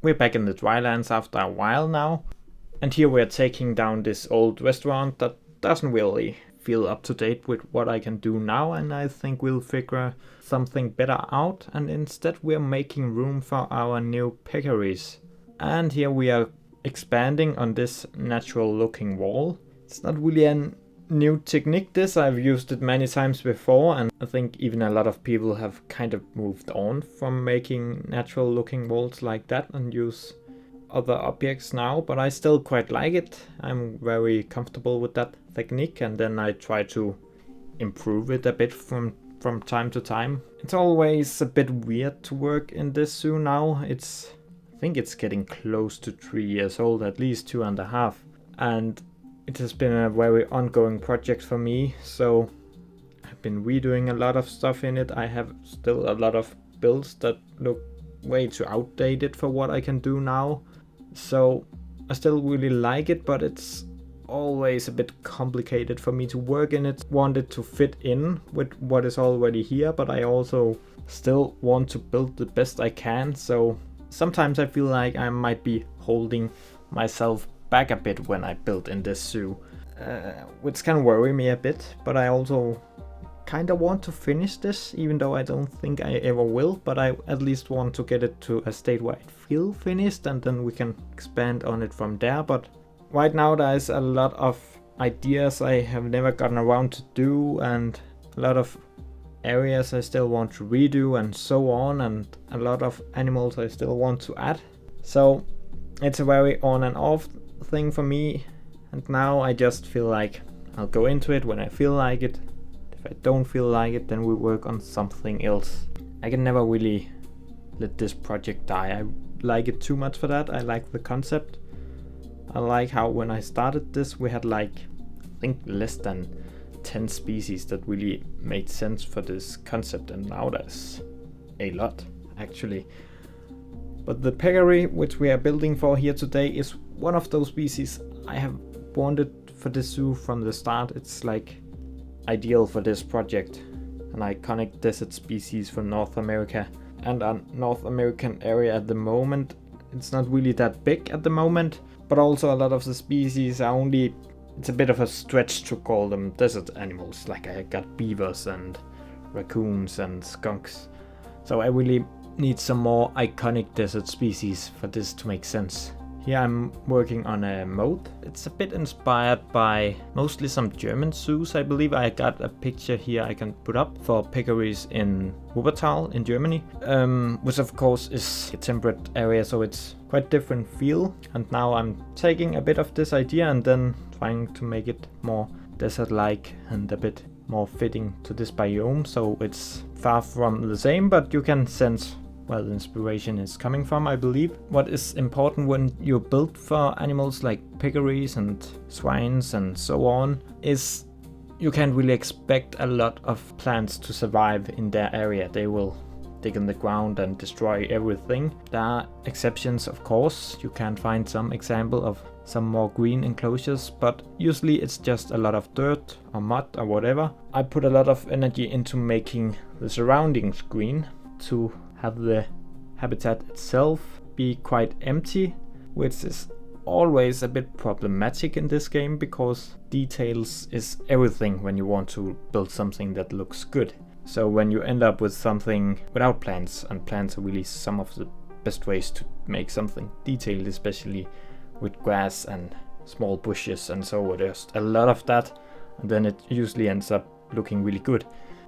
we're back in the Drylands after a while now, and here we're taking down this old restaurant that doesn't really feel up to date with what I can do now, and I think we'll figure something better out, and instead we're making room for our new Peccaries. And here we are expanding on this natural looking wall. It's not really a new technique this, I've used it many times before, and I think even a lot of people have kind of moved on from making natural looking walls like that and use other objects now, but I still quite like it. I'm very comfortable with that technique, and then I try to improve it a bit from time to time. It's always a bit weird to work in this zoo now. I think it's getting close to 3 years old, at least 2.5, and it has been a very ongoing project for me, so I've been redoing a lot of stuff in it. I have still a lot of builds that look way too outdated for what I can do now, so I still really like it, but it's always a bit complicated for me to work in it. Want it to fit in with what is already here, but I also still want to build the best I can, so sometimes I feel like I might be holding myself back a bit when I build in this zoo, which can worry me a bit, but I also kind of want to finish this, even though I don't think I ever will, but I at least want to get it to a state where it feels finished, and then we can expand on it from there. But right now there's a lot of ideas I have never gotten around to do, and a lot of areas I still want to redo and so on, and a lot of animals I still want to add. So it's a very on and off thing for me, and now I just feel like I'll go into it when I feel like it. If I don't feel like it, then we work on something else. I can never really let this project die. I like it too much for that. I like the concept. I like how when I started this we had I think less than 10 species that really made sense for this concept, and now there's a lot actually. But the peccary, which we are building for here today, is one of those species I have wanted for this zoo from the start. It's ideal for this project, an iconic desert species from North America and a North American area at the moment. It's not really that big at the moment, but also a lot of the species are it's a bit of a stretch to call them desert animals. I got beavers and raccoons and skunks, so I really need some more iconic desert species for this to make sense. Here I'm working on a moat. It's a bit inspired by mostly some German zoos. I believe I got a picture here I can put up for Peccaries in Wuppertal in Germany, which of course is a temperate area, so it's quite different feel. And now I'm taking a bit of this idea and then trying to make it more desert-like and a bit more fitting to this biome, so it's far from the same, but you can sense where the inspiration is coming from, I believe. What is important when you build for animals like peccaries and swines and so on is you can't really expect a lot of plants to survive in their area. They will dig in the ground and destroy everything. There are exceptions, of course. You can find some example of some more green enclosures, but usually it's just a lot of dirt or mud or whatever. I put a lot of energy into making the surroundings green to have the habitat itself be quite empty, which is always a bit problematic in this game because details is everything when you want to build something that looks good. So when you end up with something without plants, and plants are really some of the best ways to make something detailed, especially with grass and small bushes and so there's a lot of that, and then it usually ends up looking really good.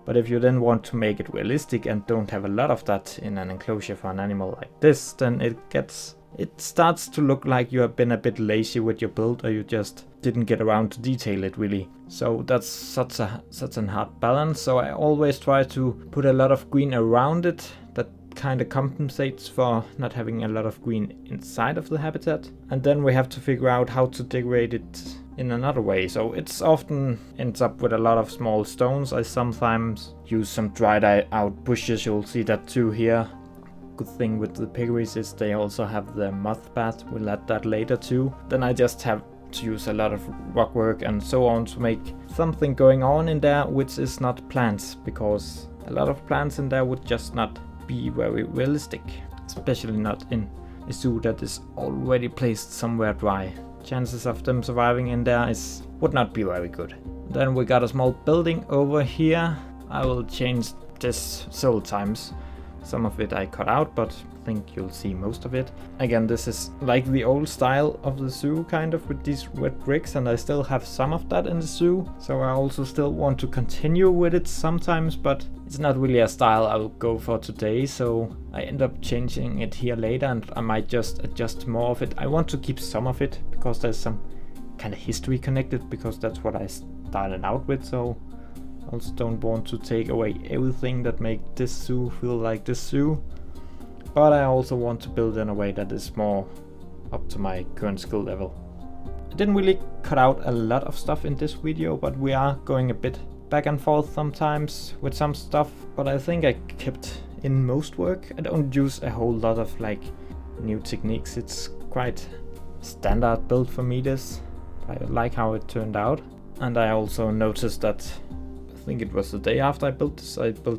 But if you then want to make it realistic and don't have a lot of that in an enclosure for an animal like this, then it starts to look like you have been a bit lazy with your build, or you just didn't get around to detail it really. So that's such a hard balance. So I always try to put a lot of green around it. That kind of compensates for not having a lot of green inside of the habitat. And then we have to figure out how to decorate it in another way. So it's often ends up with a lot of small stones. I sometimes use some dried out bushes. You'll see that too here. Good thing with the peccaries is they also have the moth bath. We'll add that later too. Then I just have to use a lot of rock work and so on to make something going on in there which is not plants, because a lot of plants in there would just not be very realistic, especially not in a zoo that is already placed somewhere dry. Chances of them surviving in there would not be very good. Then we got a small building over here. I will change this several times. Some of it I cut out, but I think you'll see most of it. Again, this is like the old style of the zoo, kind of, with these red bricks, and I still have some of that in the zoo. So I also still want to continue with it sometimes, but it's not really a style I will go for today. So I end up changing it here later, and I might just adjust more of it. I want to keep some of it because there's some kind of history connected, because that's what I started out with. So I also don't want to take away everything that make this zoo feel like this zoo. But I also want to build in a way that is more up to my current skill level. I didn't really cut out a lot of stuff in this video, but we are going a bit back and forth sometimes with some stuff. But I think I kept in most work. I don't use a whole lot of like new techniques. It's quite standard build for me, this. I like how it turned out. And I also noticed that I think it was the day after I built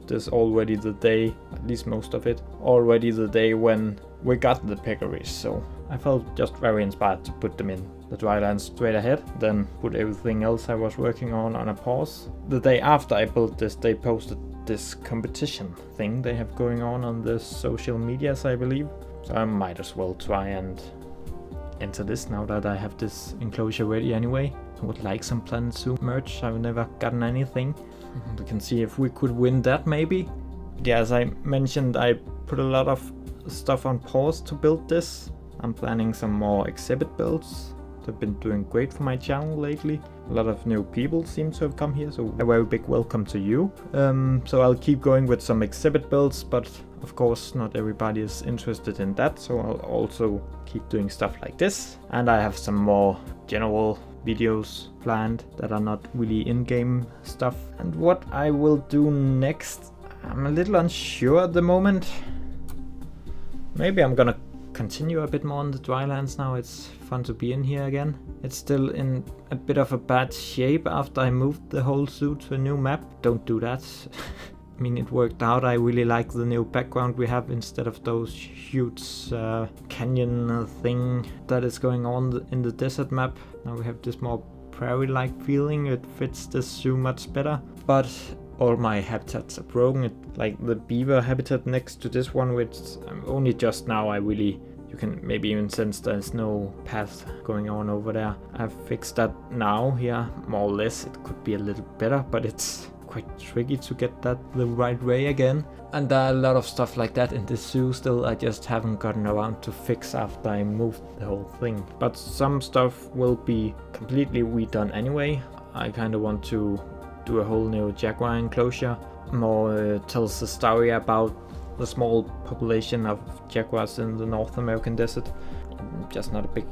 this already the day, at least most of it, already the day when we got the Peccaries. So I felt just very inspired to put them in the Drylands straight ahead, then put everything else I was working on a pause. The day after I built this, they posted this competition thing they have going on the social medias, I believe. So I might as well try and enter this now that I have this enclosure ready anyway. I would like some Planet Zoo merch. I've never gotten anything. We can see if we could win that maybe. Yeah, as I mentioned, I put a lot of stuff on pause to build this. I'm planning some more exhibit builds. They've been doing great for my channel lately. A lot of new people seem to have come here, so a very big welcome to you. So I'll keep going with some exhibit builds, but of course not everybody is interested in that, so I'll also keep doing stuff like this. And I have some more general videos planned that are not really in-game stuff. And what I will do next, I'm a little unsure at the moment. Maybe I'm gonna continue a bit more on the Drylands now. It's fun to be in here again. It's still in a bit of a bad shape after I moved the whole zoo to a new map. Don't do that. I mean, it worked out. I really like the new background we have instead of those huge canyon thing that is going on in the desert map. Now we have this more prairie-like feeling. It fits this zoo much better. But all my habitats are broken. Like the beaver habitat next to this one, which only just now you can maybe even sense there's no path going on over there. I've fixed that now here, more or less. It could be a little better, but it's quite tricky to get that the right way again. And there are a lot of stuff like that in this zoo still. I just haven't gotten around to fix after I moved the whole thing. But some stuff will be completely redone anyway. I kind of want to do a whole new jaguar enclosure. More tells the story about the small population of jaguars in the North American desert. I'm just not a big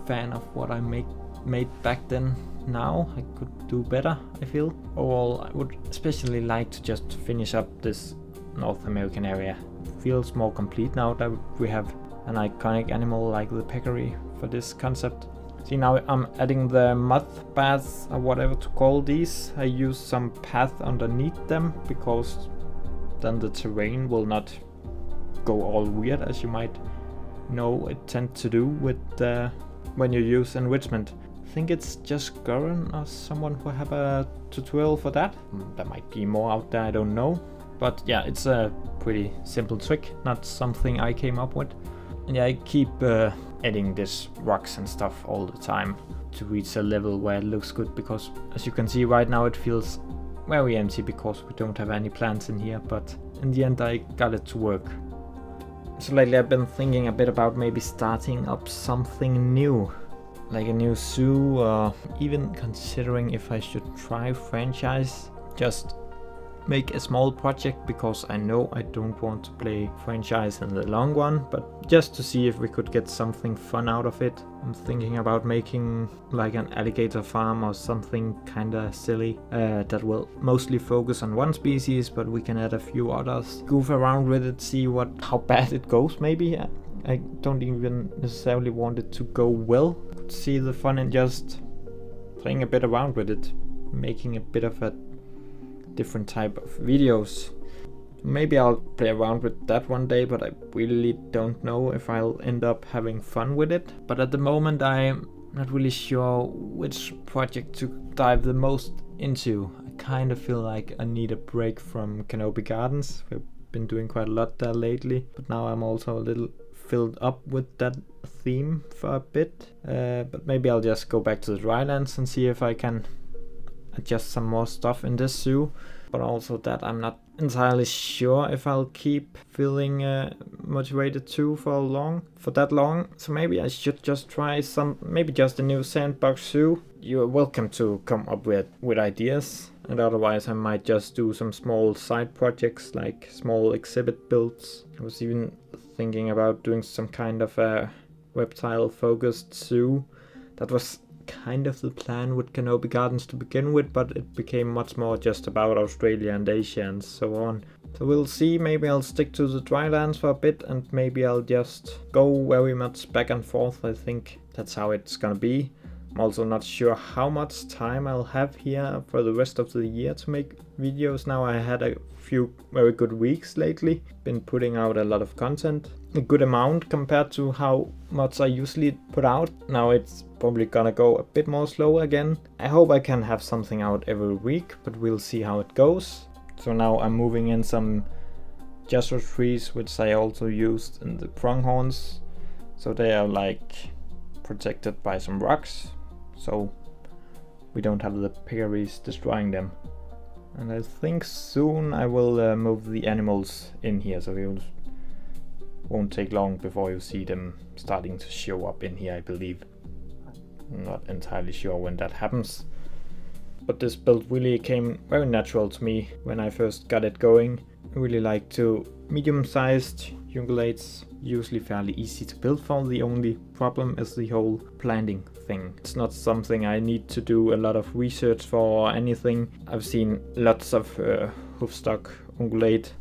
fan of what I made back then. Now I could do better, I feel. Overall, I would especially like to just finish up this North American area. It feels more complete now that we have an iconic animal like the peccary for this concept. See, now I'm adding the mud baths or whatever to call these. I use some path underneath them because then the terrain will not go all weird, as you might know it tends to do with when you use enrichment. I think it's just Goran or someone who have a tutorial for that. There might be more out there, I don't know. But yeah, it's a pretty simple trick, not something I came up with. And yeah, I keep adding this rocks and stuff all the time to reach a level where it looks good, because as you can see right now it feels very empty because we don't have any plants in here, but in the end I got it to work. So lately I've been thinking a bit about maybe starting up something new, like a new zoo, or even considering if I should try franchise. Just make a small project, because I know I don't want to play franchise in the long run, but just to see if we could get something fun out of it. I'm thinking about making like an alligator farm or something kinda silly that will mostly focus on one species, but we can add a few others. Goof around with it, see how bad it goes maybe. I don't even necessarily want it to go well. Could see the fun in just playing a bit around with it, making a bit of a different type of videos. Maybe I'll play around with that one day, but I really don't know if I'll end up having fun with it. But at the moment I'm not really sure which project to dive the most into. I kind of feel like I need a break from Canopy Gardens. We've been doing quite a lot there lately, but now I'm also a little filled up with that theme for a bit. But maybe I'll just go back to the Drylands and see if I can adjust some more stuff in this zoo. But also that I'm not entirely sure if I'll keep feeling motivated to for that long. So maybe I should just try maybe just a new sandbox zoo. You're welcome to come up with ideas, and otherwise I might just do some small side projects like small exhibit builds. I was even thinking about doing some kind of a reptile focused zoo. That was kind of the plan with Canopy Gardens to begin with, but it became much more just about Australia and Asia and so on. So we'll see, maybe I'll stick to the Drylands for a bit, and maybe I'll just go very much back and forth. I think that's how it's gonna be. I'm also not sure how much time I'll have here for the rest of the year to make videos. Now I had a few very good weeks lately, been putting out a lot of content, a good amount compared to how much I usually put out. Now it's probably gonna go a bit more slow again. I hope I can have something out every week, but we'll see how it goes. So now I'm moving in some jasper trees, which I also used in the pronghorns. So they are like protected by some rocks, so we don't have the peccaries destroying them. And I think soon I will move the animals in here, so it won't take long before you see them starting to show up in here, I believe. I'm not entirely sure when that happens, but this build really came very natural to me when I first got it going. I really like to medium-sized ungulates, usually fairly easy to build for. The only problem is the whole planting thing. It's not something I need to do a lot of research for or anything. I've seen lots of hoofstock ungulate,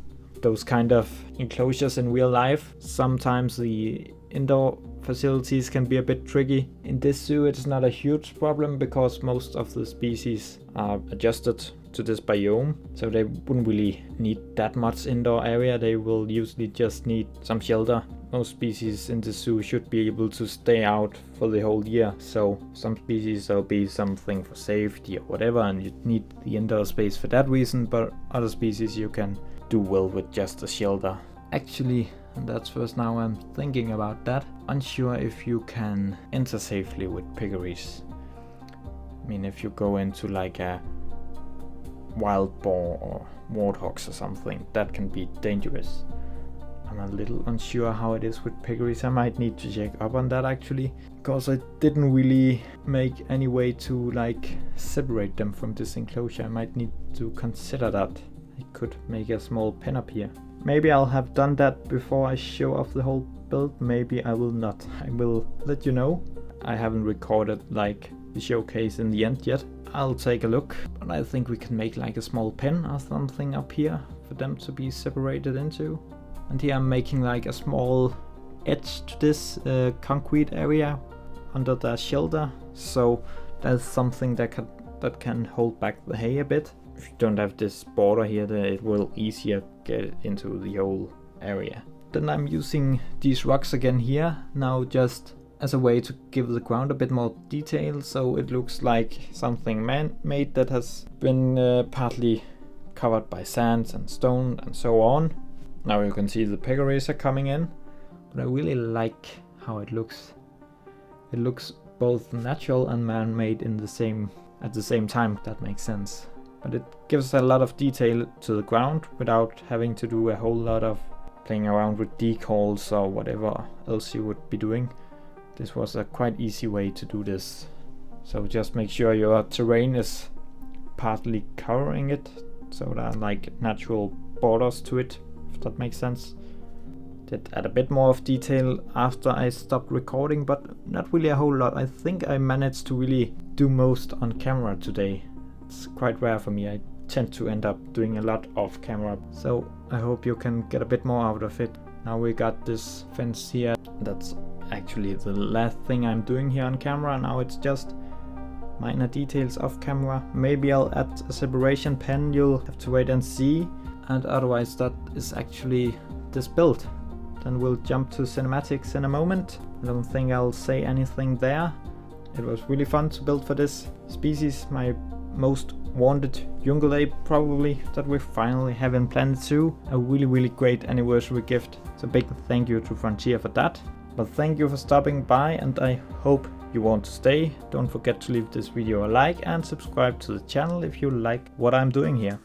those kind of enclosures in real life. Sometimes the indoor facilities can be a bit tricky. In this zoo it's not a huge problem because most of the species are adjusted to this biome, so they wouldn't really need that much indoor area. They will usually just need some shelter. Most species in the zoo should be able to stay out for the whole year, so some species there'll be something for safety or whatever, and you need the indoor space for that reason, but other species you can do well with just a shelter. Actually, and that's first now I'm thinking about that, unsure if you can enter safely with peccaries. I mean, if you go into like a wild boar or warthogs or something, that can be dangerous. I'm a little unsure how it is with peccaries. I might need to check up on that actually, because I didn't really make any way to like separate them from this enclosure. I might need to consider that. I could make a small pen up here. Maybe I'll have done that before I show off the whole build, maybe I will not. I will let you know. I haven't recorded like the showcase in the end yet. I'll take a look, but I think we can make like a small pen or something up here for them to be separated into. And here I'm making like a small edge to this concrete area under the shelter, so that's something that can hold back the hay a bit. If you don't have this border here, then it will easier get into the whole area. Then I'm using these rocks again here, now just as a way to give the ground a bit more detail, so it looks like something man-made that has been partly covered by sand and stone and so on. Now you can see the peccaries are coming in, but I really like how it looks. It looks both natural and man-made at the same time, if that makes sense. But it gives a lot of detail to the ground without having to do a whole lot of playing around with decals or whatever else you would be doing. This was a quite easy way to do this. So just make sure your terrain is partly covering it, so there are like natural borders to it, if that makes sense. Did add a bit more of detail after I stopped recording, but not really a whole lot. I think I managed to really do most on camera today. It's quite rare for me. I tend to end up doing a lot off camera, so I hope you can get a bit more out of it. Now we got this fence here. That's actually the last thing I'm doing here on camera. Now it's just minor details off camera. Maybe I'll add a separation pen. You'll have to wait and see. And otherwise that is actually this build. Then we'll jump to cinematics in a moment. I don't think I'll say anything there. It was really fun to build for this species, my most wanted ungulate probably, that we finally have in Planet Zoo. A really great anniversary gift. So big thank you to Frontier for that. But thank you for stopping by, and I hope you want to stay. Don't forget to leave this video a like and subscribe to the channel if you like what I'm doing here.